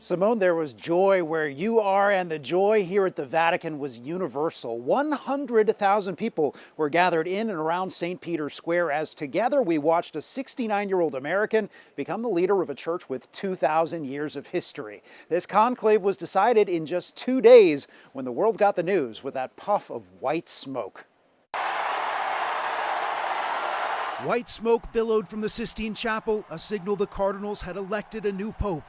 Simone, there was joy where you are, and the joy here at the Vatican was universal. 100,000 people were gathered in and around St. Peter's Square as together we watched a 69-year-old American become the leader of a church with 2,000 years of history. This conclave was decided in just 2 days when the world got the news with that puff of white smoke. White smoke billowed from the Sistine Chapel, a signal the cardinals had elected a new pope.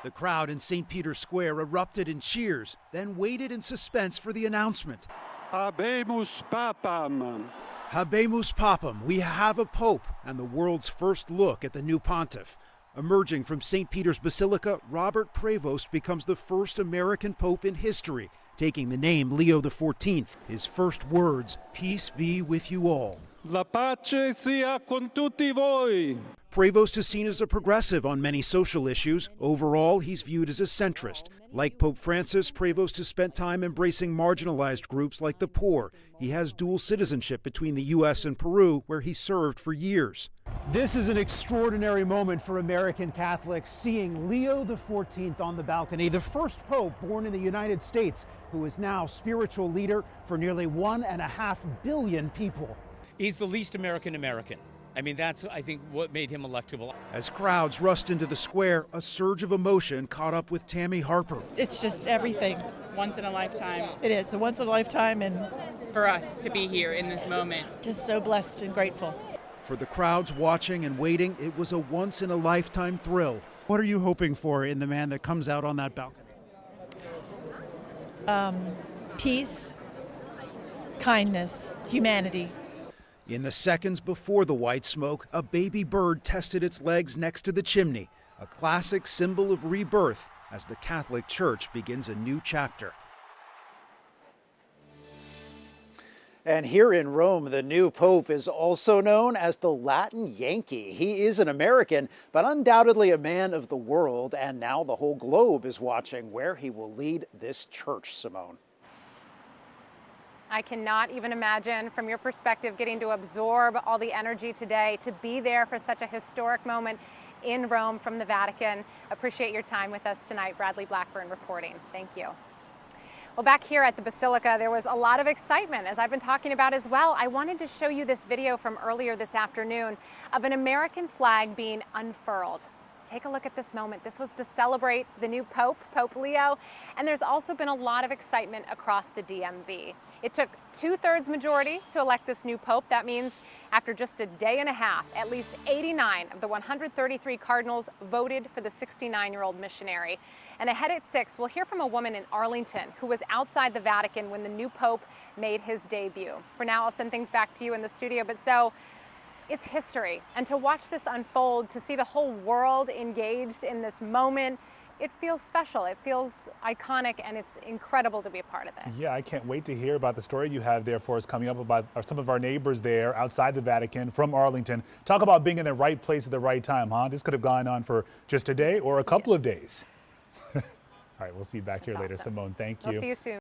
The crowd in St. Peter's Square erupted in cheers, then waited in suspense for the announcement. Habemus Papam. Habemus Papam, we have a pope, and the world's first look at the new pontiff. Emerging from St. Peter's Basilica, Robert Prevost becomes the first American pope in history, taking the name Leo XIV. His first words, "Peace be with you all." La pace sia con tutti voi. Prevost is seen as a progressive on many social issues. Overall, he's viewed as a centrist. Like Pope Francis, Prevost has spent time embracing marginalized groups like the poor. He has dual citizenship between the U.S. and Peru, where he served for years. This is an extraordinary moment for American Catholics, seeing Leo XIV on the balcony, the first pope born in the United States, who is now spiritual leader for nearly 1.5 billion people. He's the least American. I mean, that's, I think, what made him electable. As crowds rushed into the square, a surge of emotion caught up with Tammy Harper. It's just everything. Once in a lifetime. It is a once in a lifetime, and For us to be here in this moment. just so blessed and grateful. For the crowds watching and waiting, it was a once-in-a-lifetime thrill. What are you hoping for in the man that comes out on that balcony? Peace, kindness, humanity. In the seconds before the white smoke, a baby bird tested its legs next to the chimney, a classic symbol of rebirth as the Catholic Church begins a new chapter. And here in Rome, the new pope is also known as the Latin Yankee. He is an American, but undoubtedly a man of the world, and now the whole globe is watching where he will lead this church, Simone. I cannot even imagine, from your perspective, getting to absorb all the energy today, to be there for such a historic moment in Rome from the Vatican. Appreciate your time with us tonight. Bradley Blackburn reporting. Thank you. Well, back here at the Basilica, there was a lot of excitement, as I've been talking about as well. I wanted to show you this video from earlier this afternoon of an American flag being unfurled. Take a look at this moment. This was to celebrate the new Pope, Pope Leo, and there's also been a lot of excitement across the DMV. It took 2/3 majority to elect this new Pope. That means after just a day and a half, at least 89 of the 133 cardinals voted for the 69-year-old missionary. And ahead at 6, we'll hear from a woman in Arlington who was outside the Vatican when the new Pope made his debut. For now, I'll send things back to you in the studio, but so, it's history, and to watch this unfold, to see the whole world engaged in this moment, it feels special, it feels iconic, and it's incredible to be a part of this. Yeah, I can't wait to hear about the story you have there for us coming up about some of our neighbors there outside the Vatican from Arlington. Talk about being in the right place at the right time, huh? This could have gone on for just a day or a couple of days. All right, we'll see you back here later, awesome. Simone. Thank you. We'll see you soon.